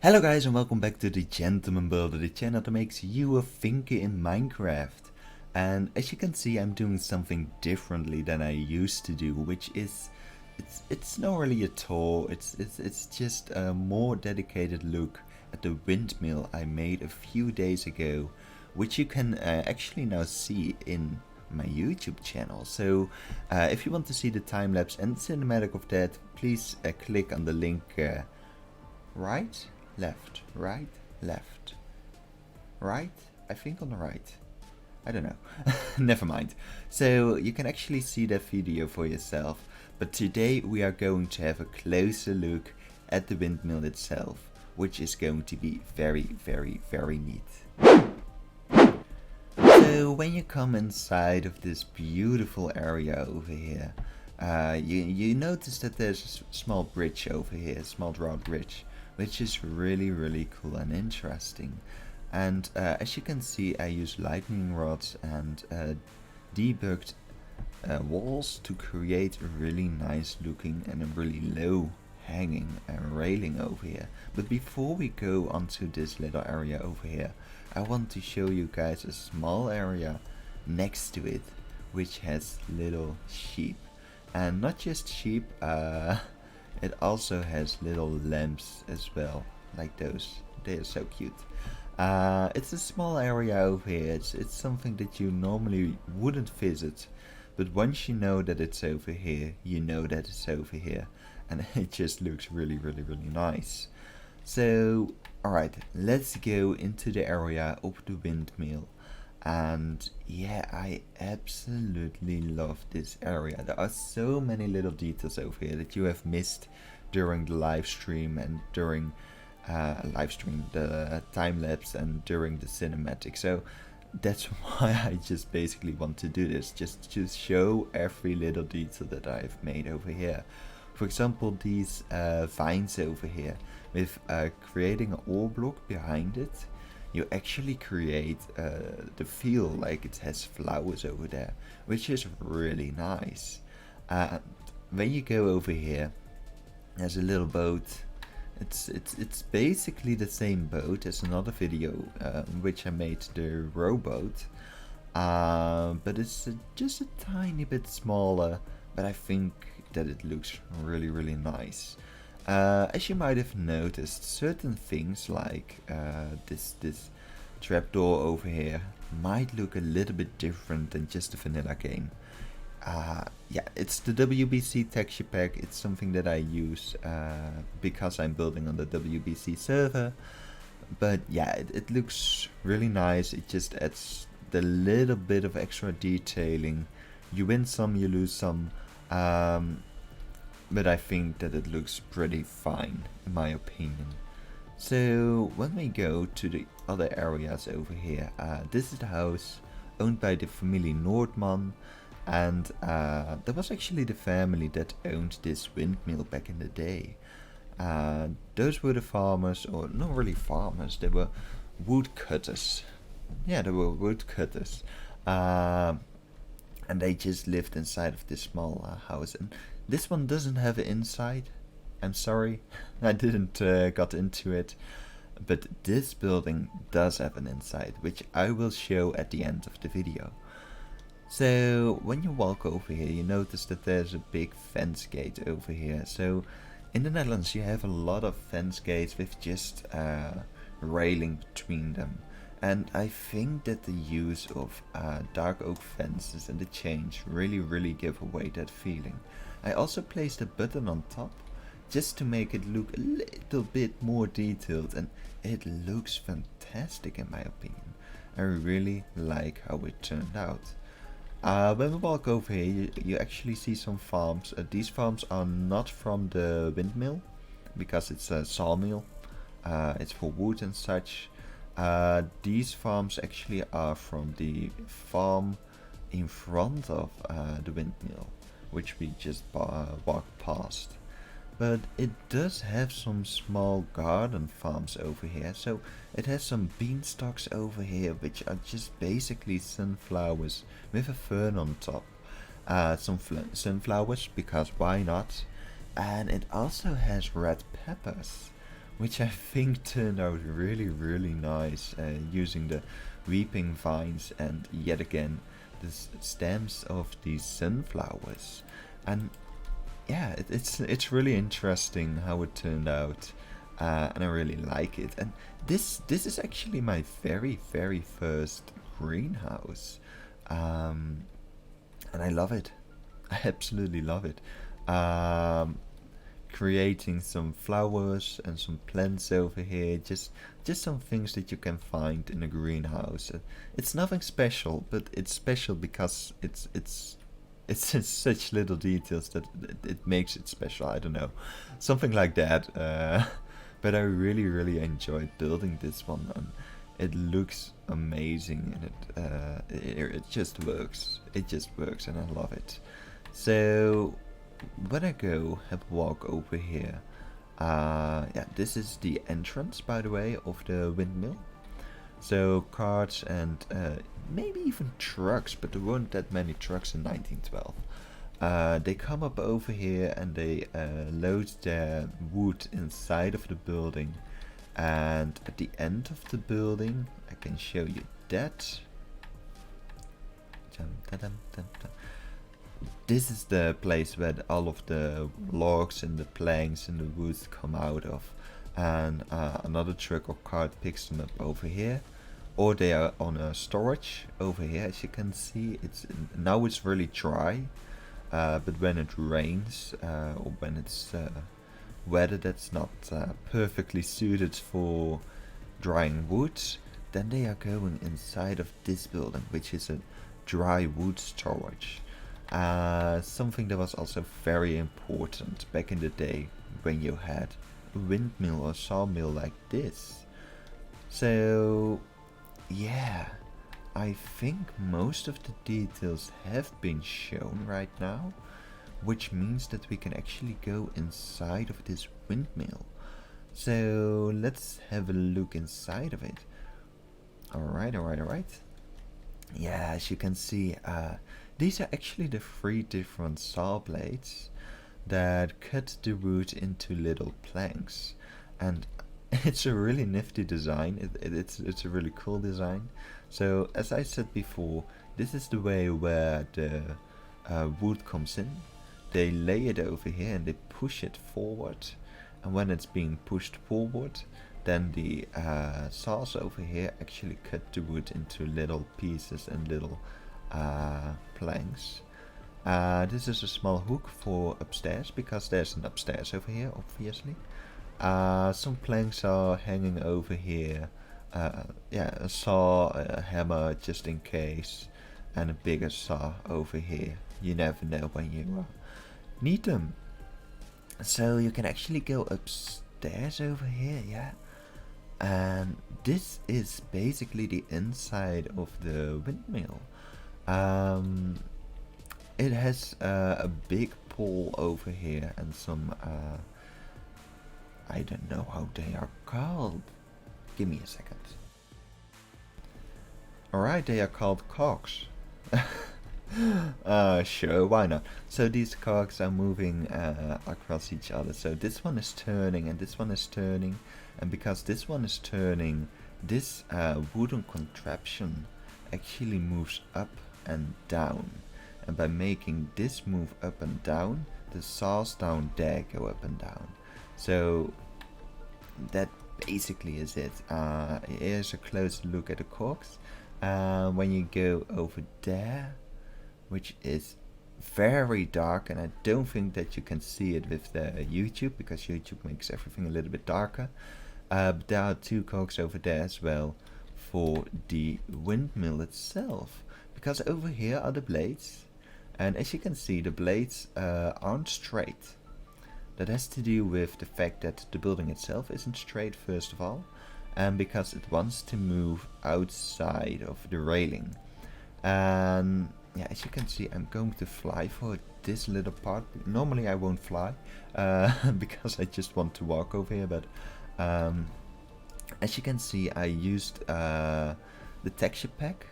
Hello guys and welcome back to the Gentleman Builder, the channel that makes you a thinker in Minecraft. And as you can see, I'm doing something differently than I used to do, which is it's not really a tour. It's just a more dedicated look at the windmill I made a few days ago, which you can actually now see in my YouTube channel. So if you want to see the time lapse and cinematic of that, please click on the link right, left, right, left, right, I think on the right, I don't know, never mind. So you can actually see that video for yourself, but today we are going to have a closer look at the windmill itself, which is going to be very neat. So when you come inside of this beautiful area over here, you notice that there's a small bridge over here, a small drawbridge bridge, which is really cool and interesting. And as you can see, I use lightning rods and debugged walls to create a really nice looking and a really low hanging railing over here. But before we go onto this little area over here, I want to show you guys a small area next to it, which has little sheep. And not just sheep, it also has little lambs as well, like those. They are so cute. It's a small area over here. It's something that you normally wouldn't visit, but once you know that it's over here, you know that it's over here, and it just looks really nice. So, alright, let's go into the area of the windmill. And yeah, I absolutely love this area. There are so many little details over here that you have missed during the live stream and during the time lapse and during the cinematic. So that's why I just basically want to do this, just to show every little detail that I've made over here. For example, these vines over here, with creating an ore block behind it, you actually create the feel like it has flowers over there, which is really nice. When you go over here, there's a little boat. It's basically the same boat as another video in which I made the rowboat, but it's just a tiny bit smaller. But I think that it looks really nice. As you might have noticed, certain things like this trapdoor over here might look a little bit different than just a vanilla game. Yeah, it's the WBC texture pack. It's something that I use because I'm building on the WBC server. But yeah, it looks really nice. It just adds the little bit of extra detailing. You win some, you lose some. But I think that it looks pretty fine, in my opinion. So when we go to the other areas over here, this is the house owned by the family Nordman, and that was actually the family that owned this windmill back in the day. Those were the farmers, or not really farmers, they were woodcutters. Yeah, they were woodcutters. And they just lived inside of this small house. And this one doesn't have an inside. I'm sorry, I didn't got into it. But this building does have an inside, which I will show at the end of the video. So when you walk over here, you notice that there's a big fence gate over here. So in the Netherlands you have a lot of fence gates with just railing between them. And I think that the use of dark oak fences and the change really give away that feeling. I also placed a button on top just to make it look a little bit more detailed, and it looks fantastic in my opinion. I really like how it turned out. When we walk over here, you actually see some farms. These farms are not from the windmill, because it's a sawmill. It's for wood and such. These farms actually are from the farm in front of the windmill, which we just walked past. But it does have some small garden farms over here. So it has some beanstalks over here, which are just basically sunflowers with a fern on top. Some sunflowers, because why not? And it also has red peppers, which I think turned out really, really nice, using the weeping vines and yet again the stems of these sunflowers. And yeah, it's really interesting how it turned out, and I really like it. And this is actually my very first greenhouse, and I love it. I absolutely love it. Um, Creating some flowers and some plants over here, just some things that you can find in a greenhouse. It's nothing special, but it's special because it's in such little details that it makes it special. I don't know, something like that. But I really enjoyed building this one, and it looks amazing, and it just works. It just works, and I love it. So when I go have a walk over here, yeah, this is the entrance, by the way, of the windmill. So carts and maybe even trucks, but there weren't that many trucks in 1912. They come up over here and they load their wood inside of the building, and at the end of the building, I can show you that. This is the place where all of the logs and the planks and the woods come out of, and another truck or cart picks them up over here, or they are on a storage over here. As you can see, now it's really dry, but when it rains, or when it's weather that's not perfectly suited for drying wood, then they are going inside of this building, which is a dry wood storage. Something that was also very important back in the day when you had a windmill or sawmill like this. So yeah, I think most of the details have been shown right now, which means that we can actually go inside of this windmill. So let's have a look inside of it. Alright. Yeah, as you can see, these are actually the 3 different saw blades that cut the wood into little planks, and it's a really nifty design. It's a really cool design. So as I said before, this is the way where the wood comes in. They lay it over here and they push it forward, and when it's being pushed forward, then the saws over here actually cut the wood into little pieces and little planks. This is a small hook for upstairs, because there's an upstairs over here, obviously. Some planks are hanging over here. Yeah, a saw, a hammer just in case, and a bigger saw over here. You never know when you need them. So you can actually go upstairs over here, yeah. And this is basically the inside of the windmill. It has a big pole over here and some, I don't know how they are called. Give me a second. Alright, they are called cogs. Sure, why not? So these cogs are moving across each other. So this one is turning and this one is turning. And because this one is turning, this wooden contraption actually moves up and down. And by making this move up and down, the saws down there go up and down. So that basically is it. Here's a close look at the cogs. When you go over there, which is very dark, and I don't think that you can see it with the YouTube, because YouTube makes everything a little bit darker. But there are 2 cogs over there as well for the windmill itself, because over here are the blades, and as you can see, the blades aren't straight. That has to do with the fact that the building itself isn't straight, first of all, and because it wants to move outside of the railing. And yeah, as you can see, I'm going to fly for this little part. Normally I won't fly, because I just want to walk over here, but as you can see, I used the texture pack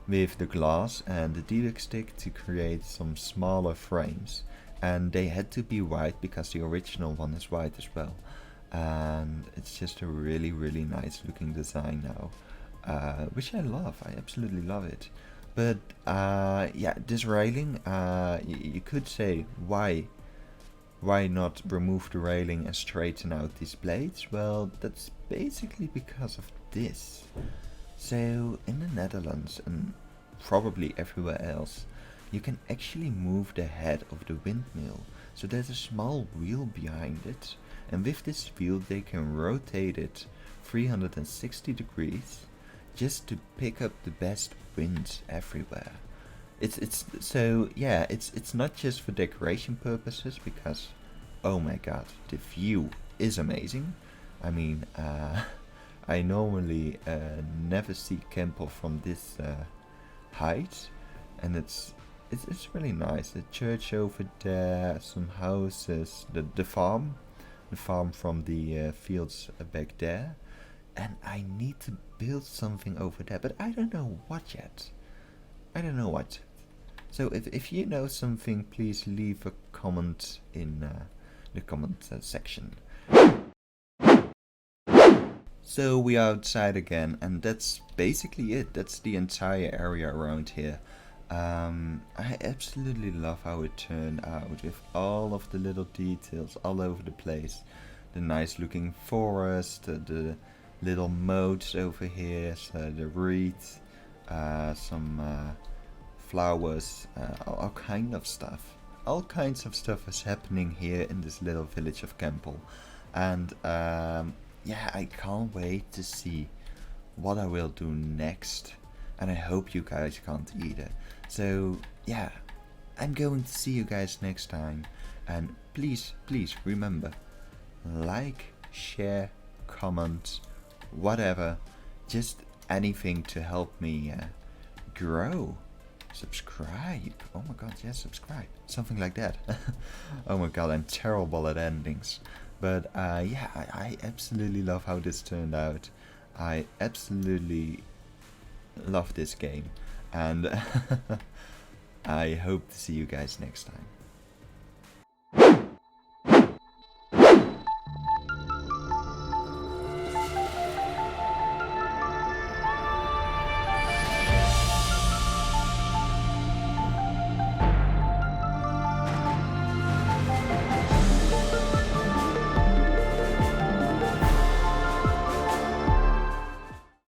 with the glass and the DX stick to create some smaller frames, and they had to be white because the original one is white as well. and it's just a really nice looking design now, which I love. I absolutely love it. But yeah, this railing, you could say, why not remove the railing and straighten out these blades? Well, that's basically because of this. So in the Netherlands and probably everywhere else, you can actually move the head of the windmill. So there's a small wheel behind it, and with this wheel they can rotate it 360 degrees just to pick up the best winds everywhere. It's not just for decoration purposes, because oh my god, the view is amazing. I mean, I normally never see Kempel from this height, and it's really nice. The church over there, some houses, the farm from the fields back there, and I need to build something over there, but I don't know what yet. So if you know something, please leave a comment in the comment section. So we are outside again, and that's basically it. That's the entire area around here. I absolutely love how it turned out, with all of the little details all over the place. The nice looking forest, the little moats over here, so the reeds, some flowers, all kind of stuff. All kinds of stuff is happening here in this little village of Kempel. And yeah, I can't wait to see what I will do next. And I hope you guys can't either. So yeah, I'm going to see you guys next time. And please remember, like, share, comment, whatever. Just anything to help me grow. Subscribe. Oh my god, yes, subscribe. Something like that. Oh my god, I'm terrible at endings. But yeah, I absolutely love how this turned out. I absolutely love this game. And I hope to see you guys next time.